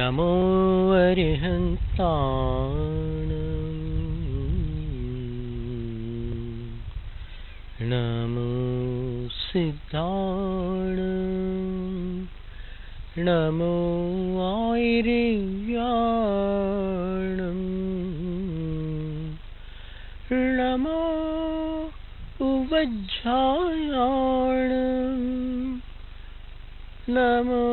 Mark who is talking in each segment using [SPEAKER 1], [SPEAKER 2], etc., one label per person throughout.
[SPEAKER 1] नमो अरिहन्ताणं नमो सिद्धाणं नमो आयर्याणं नमो उवज्झायाणं नमो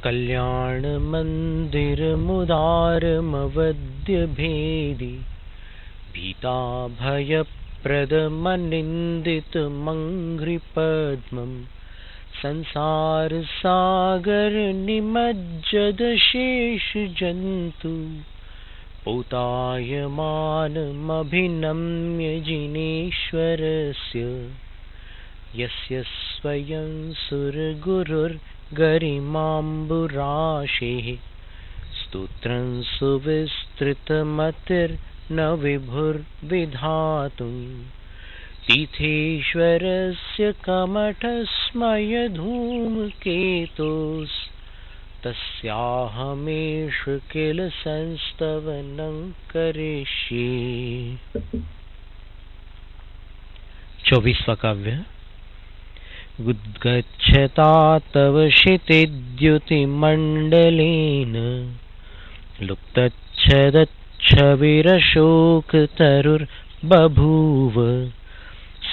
[SPEAKER 1] कल्याण मंदिर मुदारमवद्य भेदी भीता भय प्रदमनिंदित मंघ्रिपद्मं संसार सागर निमज्जद शेष जंतु पोतायमानमभिनम्य जिनेश्वरस्य यस्य स्वयं सुरगुरुर्गरिमाम्बुराशेः स्तोत्रं सुविस्तृतमतिर्न विभुर्विधातुं तीर्थेश्वरस्य कमठस्मयधूमकेतोस् तस्याहमेष किल संस्तवनं करिष्ये। 24वां काव्य। उद्गच्छता तव क्षितिद्युतिमण्डलेन लुप्तच्छदच्छविरशोकतरुर्बभूव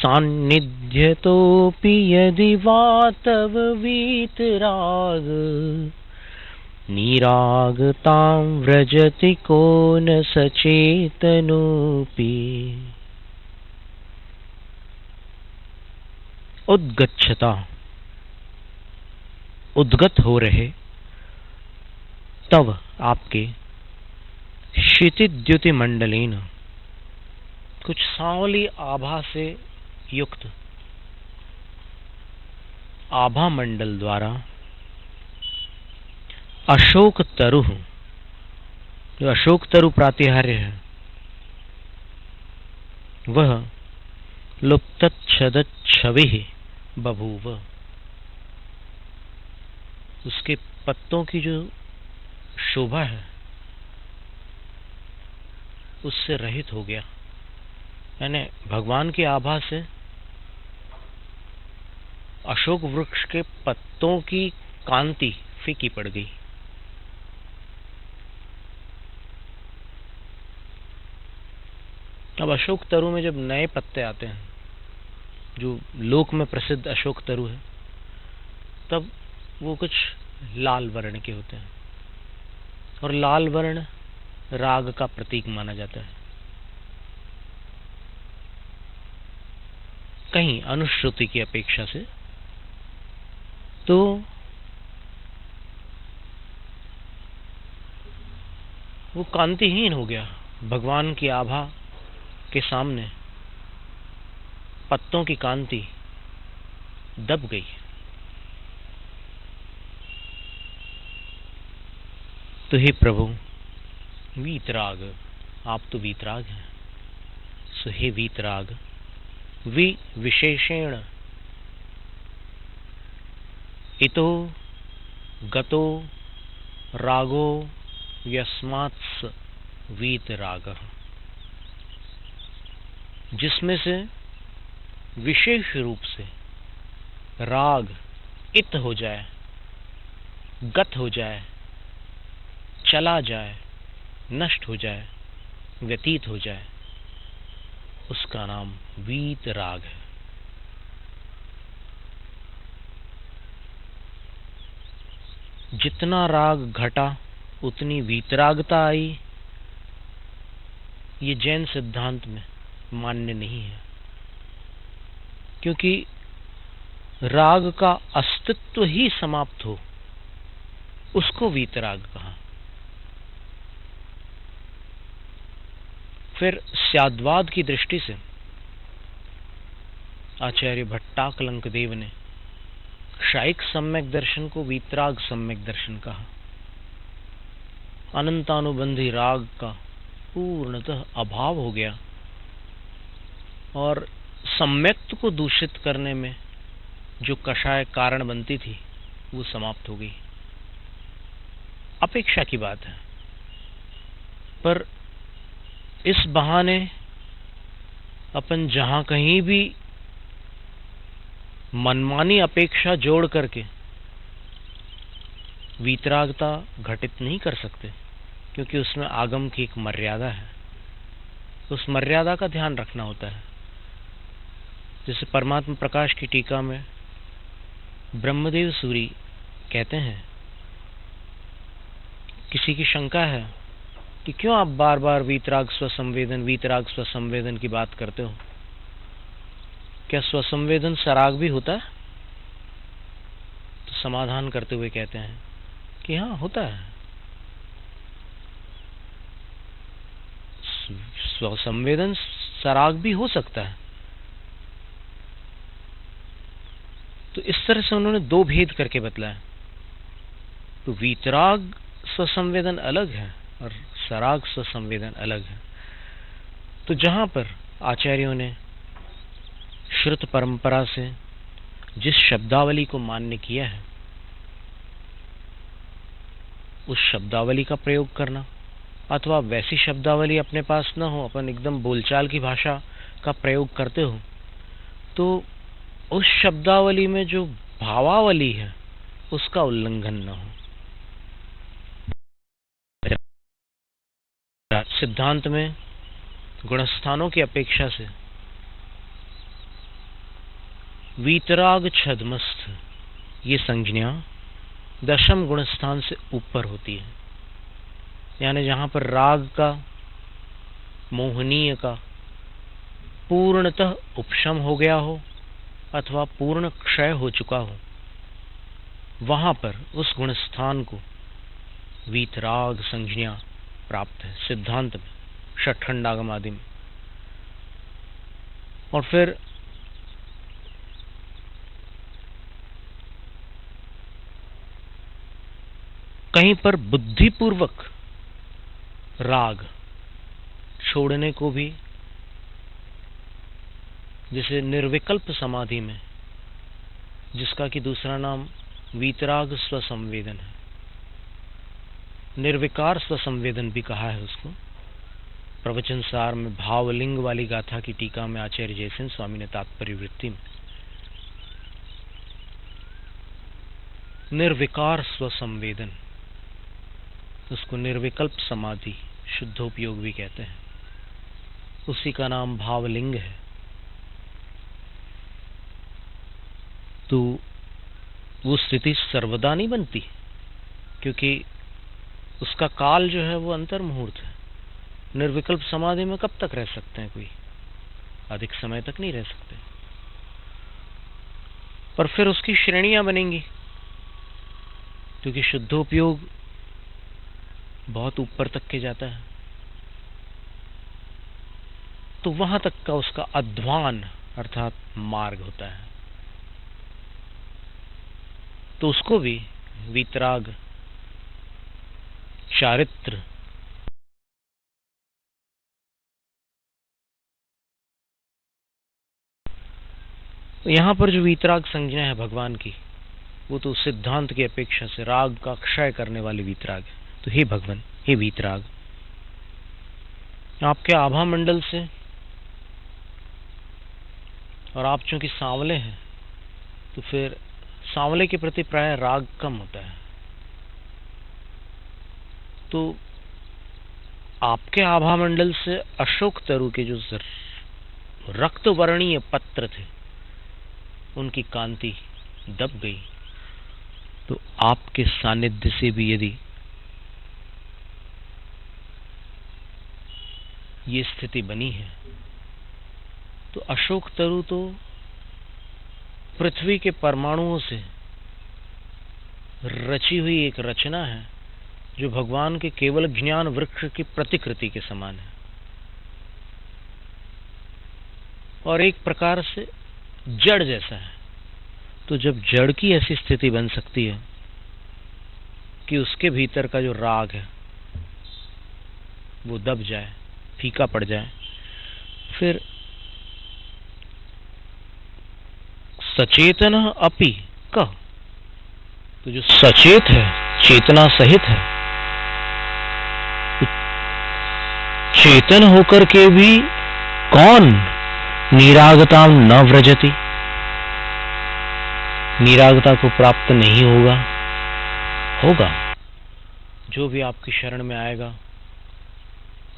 [SPEAKER 1] सान्निध्यतोऽपि यदि वा तव वीतराग निरागतां व्रजति को न सचेतनोऽपि। उद्गच्छता उद्गत हो रहे तव आपके क्षितिद्युति मंडलेन कुछ सांवली आभा से युक्त आभा मंडल द्वारा अशोक तरु, जो अशोक तरु प्रातिहार्य है, वह लुप्तच्छदच्छविः बभूव, उसके पत्तों की जो शोभा है उससे रहित हो गया। यानी भगवान की आभा से अशोक वृक्ष के पत्तों की कांति फीकी पड़ गई। अब अशोक तरु में जब नए पत्ते आते हैं, जो लोक में प्रसिद्ध अशोक तरु है, तब वो कुछ लाल वर्ण के होते हैं और लाल वर्ण राग का प्रतीक माना जाता है। कहीं अनुश्रुति की अपेक्षा से तो वो कांतिहीन हो गया। भगवान की आभा के सामने पत्तों की कांति दब गई। तो हे प्रभु वीतराग, आप तो वीतराग हैं। सो हे वीतराग, विशेषेण इतो गतो रागो यस्मात्स वीतरागः, जिसमें से विशेष रूप से राग इत हो जाए, गत हो जाए, चला जाए, नष्ट हो जाए, व्यतीत हो जाए, उसका नाम वीतराग है। जितना राग घटा उतनी वीतरागता आई, ये जैन सिद्धांत में मान्य नहीं है, क्योंकि राग का अस्तित्व ही समाप्त हो उसको वीतराग कहा। फिर स्याद्वाद की दृष्टि से आचार्य भट्टाकलंक देव ने शायिक सम्यक दर्शन को वीतराग सम्यक दर्शन कहा। अनंतानुबंधी राग का पूर्णतः अभाव हो गया और सम्यक्त को दूषित करने में जो कषाय कारण बनती थी वो समाप्त हो गई। अपेक्षा की बात है, पर इस बहाने अपन जहां कहीं भी मनमानी अपेक्षा जोड़ करके वीतरागता घटित नहीं कर सकते, क्योंकि उसमें आगम की एक मर्यादा है। उस मर्यादा का ध्यान रखना होता है। जैसे परमात्मा प्रकाश की टीका में ब्रह्मदेव सूरी कहते हैं, किसी की शंका है कि क्यों आप बार बार वीतराग स्वसंवेदन की बात करते हो, क्या स्वसंवेदन सराग भी होता है? तो समाधान करते हुए कहते हैं कि हाँ, होता है। स्वसंवेदन सराग भी हो सकता है। तो इस तरह से उन्होंने दो भेद करके बतलाया। तो वीतराग स्वसंवेदन अलग है और सराग स्वसंवेदन अलग है। तो जहां पर आचार्यों ने श्रुत परंपरा से जिस शब्दावली को मान्य किया है उस शब्दावली का प्रयोग करना, अथवा वैसी शब्दावली अपने पास न हो, अपन एकदम बोलचाल की भाषा का प्रयोग करते हो, तो उस शब्दावली में जो भावावली है उसका उल्लंघन न हो। सिद्धांत में गुणस्थानों की अपेक्षा से वीतराग छद्मस्थ ये संज्ञा दशम गुणस्थान से ऊपर होती है। यानी जहां पर राग का, मोहनीय का पूर्णतः उपशम हो गया हो अथवा पूर्ण क्षय हो चुका हो, वहां पर उस गुणस्थान को वीतराग संज्ञा प्राप्त है सिद्धांत में, षट्खंडागम आदि में। और फिर कहीं पर बुद्धिपूर्वक राग छोड़ने को भी, जैसे निर्विकल्प समाधि में, जिसका कि दूसरा नाम वीतराग स्वसंवेदन है, निर्विकार स्वसंवेदन भी कहा है उसको। प्रवचन सार में भावलिंग वाली गाथा की टीका में आचार्य जयसिंह स्वामी ने तात्पर्य वृत्ति में निर्विकार स्वसंवेदन, उसको निर्विकल्प समाधि, शुद्धोपयोग भी कहते हैं, उसी का नाम भावलिंग है। तो वो स्थिति सर्वदा नहीं बनती, क्योंकि उसका काल जो है वो अंतर मुहूर्त है। निर्विकल्प समाधि में कब तक रह सकते हैं? कोई अधिक समय तक नहीं रह सकते, पर फिर उसकी श्रेणियां बनेंगी, क्योंकि शुद्धोपयोग बहुत ऊपर तक के जाता है। तो वहां तक का उसका अध्वान अर्थात मार्ग होता है। तो उसको भी वीतराग चारित्र यहां पर जो वीतराग संज्ञा है भगवान की, वो तो सिद्धांत की अपेक्षा से राग का क्षय करने वाली वीतराग है। तो हे भगवान, हे वीतराग, आपके आभा मंडल से, और आप चूंकि सांवले हैं तो फिर सांवले के प्रति प्राय राग कम होता है। तो आपके आभा मंडल से अशोक तरु के जो रक्त वर्णीय पत्र थे उनकी कांति दब गई। तो आपके सानिध्य से भी यदि ये स्थिति बनी है, तो अशोक तरु तो पृथ्वी के परमाणुओं से रची हुई एक रचना है जो भगवान के केवल ज्ञान वृक्ष की प्रतिकृति के समान है, और एक प्रकार से जड़ जैसा है। तो जब जड़ की ऐसी स्थिति बन सकती है कि उसके भीतर का जो राग है वो दब जाए, फीका पड़ जाए, फिर सचेतन अपि क, तो जो सचेत है, चेतना सहित है, चेतन होकर के भी कौन निरागता न व्रजति, निरागता को प्राप्त नहीं होगा? होगा। जो भी आपकी शरण में आएगा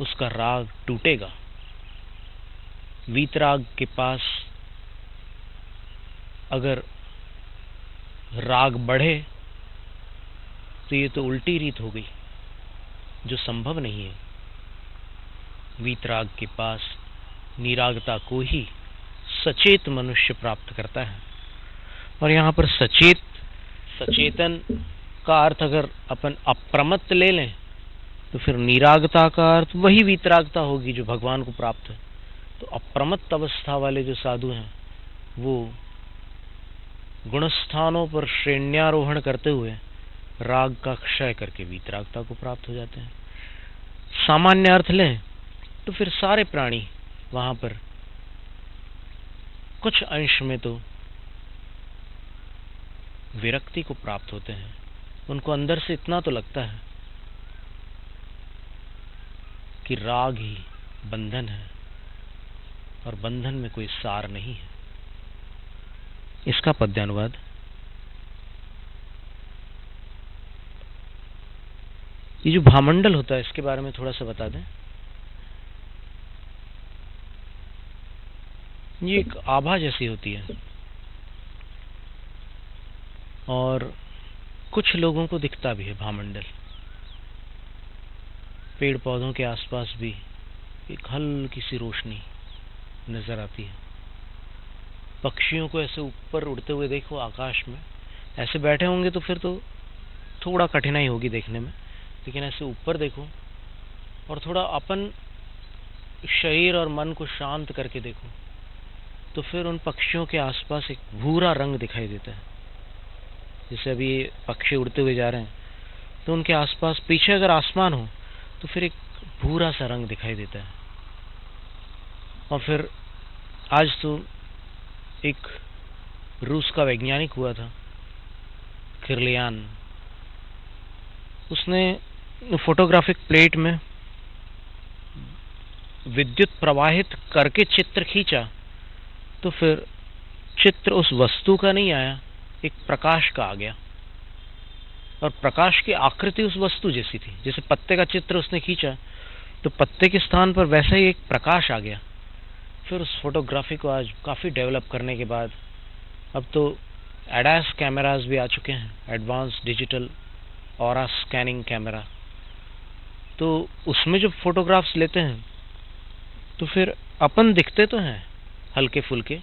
[SPEAKER 1] उसका राग टूटेगा। वीतराग के पास अगर राग बढ़े तो ये तो उल्टी रीत हो गई, जो संभव नहीं है। वीतराग के पास निरागता को ही सचेत मनुष्य प्राप्त करता है। और यहाँ पर सचेत, सचेतन का अर्थ अगर अपन अप्रमत्त ले लें तो फिर निरागता का अर्थ वही वीतरागता होगी जो भगवान को प्राप्त है। तो अप्रमत्त अवस्था वाले जो साधु हैं वो गुणस्थानों पर श्रेण्यारोहण करते हुए राग का क्षय करके वीतरागता को प्राप्त हो जाते हैं। सामान्य अर्थ लें तो फिर सारे प्राणी वहां पर कुछ अंश में तो विरक्ति को प्राप्त होते हैं। उनको अंदर से इतना तो लगता है कि राग ही बंधन है और बंधन में कोई सार नहीं है। इसका पद्यानुवाद। ये जो भामंडल होता है इसके बारे में थोड़ा सा बता दें। ये एक आभा जैसी होती है और कुछ लोगों को दिखता भी है भामंडल। पेड़ पौधों के आसपास भी एक हल्की सी रोशनी नजर आती है। पक्षियों को ऐसे ऊपर उड़ते हुए देखो आकाश में, ऐसे बैठे होंगे तो फिर तो थोड़ा कठिनाई होगी देखने में, लेकिन ऐसे ऊपर देखो और थोड़ा अपन शरीर और मन को शांत करके देखो तो फिर उन पक्षियों के आसपास एक भूरा रंग दिखाई देता है। जैसे अभी ये पक्षी उड़ते हुए जा रहे हैं तो उनके आसपास पीछे अगर आसमान हो तो फिर एक भूरा सा रंग दिखाई देता है। और फिर आज तो एक रूस का वैज्ञानिक हुआ था किरलियान, उसने फोटोग्राफिक प्लेट में विद्युत प्रवाहित करके चित्र खींचा तो फिर चित्र उस वस्तु का नहीं आया, एक प्रकाश का आ गया। और प्रकाश की आकृति उस वस्तु जैसी थी। जैसे पत्ते का चित्र उसने खींचा तो पत्ते के स्थान पर वैसा ही एक प्रकाश आ गया। फिर उस फोटोग्राफी को आज काफ़ी डेवलप करने के बाद अब तो एडास कैमरास भी आ चुके हैं, advance digital aura scanning camera. तो उसमें जब फोटोग्राफ्स लेते हैं तो फिर अपन दिखते तो हैं हल्के फुल्के,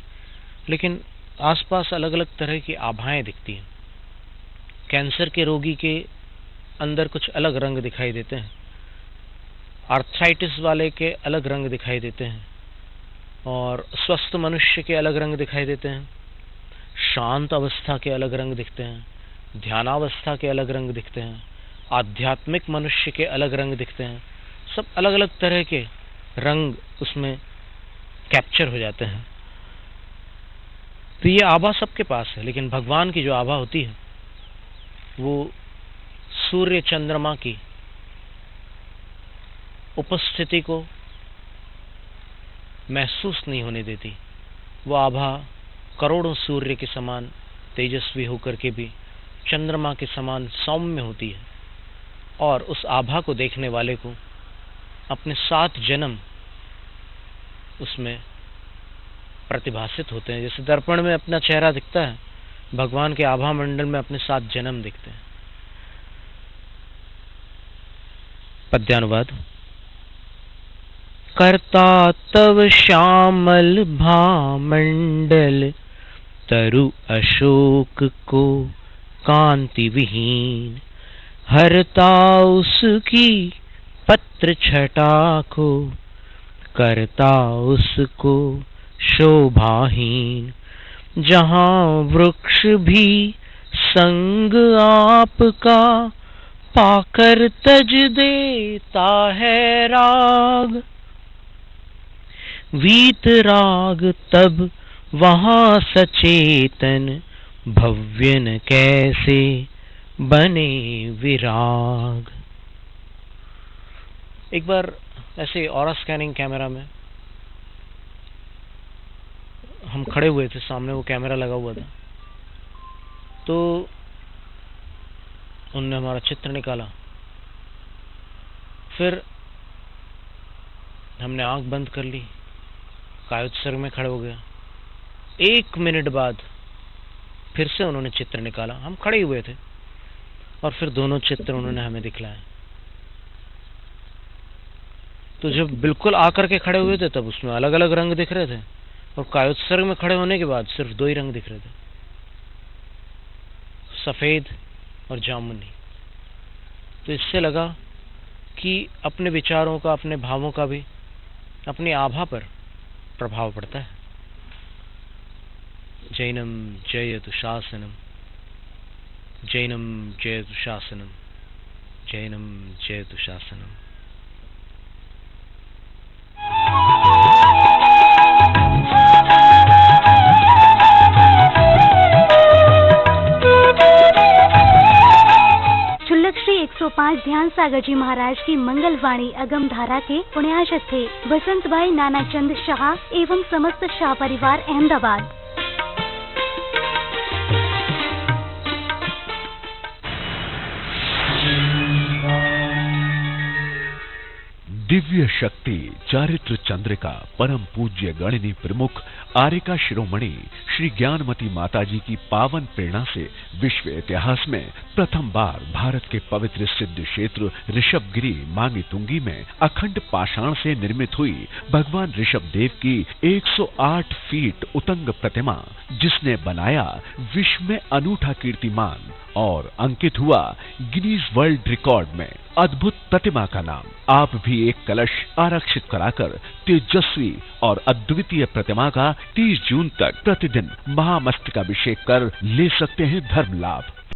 [SPEAKER 1] लेकिन आसपास अलग अलग तरह की आभाएं दिखती हैं। कैंसर के रोगी के अंदर कुछ अलग रंग दिखाई देते हैं, आर्थराइटिस वाले के अलग रंग दिखाई देते हैं, और स्वस्थ मनुष्य के अलग रंग दिखाई देते हैं, शांत अवस्था के अलग रंग दिखते हैं, ध्यानावस्था के अलग रंग दिखते हैं, आध्यात्मिक मनुष्य के अलग रंग दिखते हैं। सब अलग अलग तरह के रंग उसमें कैप्चर हो जाते हैं। तो ये आभा सबके पास है, लेकिन भगवान की जो आभा होती है वो सूर्य चंद्रमा की उपस्थिति को महसूस नहीं होने देती। वो आभा करोड़ों सूर्य के समान तेजस्वी होकर के भी चंद्रमा के समान सौम्य होती है, और उस आभा को देखने वाले को अपने 7 जन्म उसमें प्रतिभासित होते हैं। जैसे दर्पण में अपना चेहरा दिखता है, भगवान के आभा मंडल में अपने 7 जन्म दिखते हैं। पद्यानुवाद। करता तव श्यामल भामंडल, तरु अशोक को कांति विहीन, हरता उसकी पत्र छटा को, करता उसको शोभाहीन। जहाँ वृक्ष भी संग आपका, पाकर तज देता है राग। वीत राग तब वहाँ सचेतन भव्य न कैसे बने विराग। एक बार ऐसे ऑरा स्कैनिंग कैमरा में हम खड़े हुए थे, सामने वो कैमरा लगा हुआ था, तो उन्होंने हमारा चित्र निकाला। फिर हमने आंख बंद कर ली, कायोत्सर्ग में खड़े हो गया। 1 मिनट बाद फिर से उन्होंने चित्र निकाला, हम खड़े हुए थे, और फिर दोनों चित्र उन्होंने हमें दिखलाए। तो जब बिल्कुल आकर के खड़े हुए थे तब उसमें अलग अलग रंग दिख रहे थे, और कायोत्सर्ग में खड़े होने के बाद सिर्फ 2 ही रंग दिख रहे थे, सफेद और जामुनी। तो इससे लगा कि अपने विचारों का, अपने भावों का भी अपनी आभा पर प्रभाव पड़ता है। जैनम जयतु शासनम, जैनम जयतु शासनम, जैनम जयतु शासनम।
[SPEAKER 2] छुल्लक श्री 105 ध्यान सागर जी महाराज की मंगलवाणी अगम धारा के पुण्याशक थे बसंत भाई नानाचंद शाह एवं समस्त शाह परिवार अहमदाबाद।
[SPEAKER 3] दिव्य शक्ति चारित्र चंद्रिका परम पूज्य गणिनी प्रमुख आर्यका शिरोमणि श्री ज्ञानमती माताजी की पावन प्रेरणा से विश्व इतिहास में प्रथम बार भारत के पवित्र सिद्ध क्षेत्र ऋषभगिरी मांगी तुंगी में अखंड पाषाण से निर्मित हुई भगवान ऋषभ देव की 108 फीट उतंग प्रतिमा, जिसने बनाया विश्व में अनूठा कीर्तिमान और अंकित हुआ गिनीज वर्ल्ड रिकॉर्ड में। अद्भुत प्रतिमा का नाम। आप भी एक कलश आरक्षित कराकर तेजस्वी और अद्वितीय प्रतिमा का 30 जून तक प्रतिदिन महामस्तकाभिषेक कर ले सकते हैं धर्म लाभ।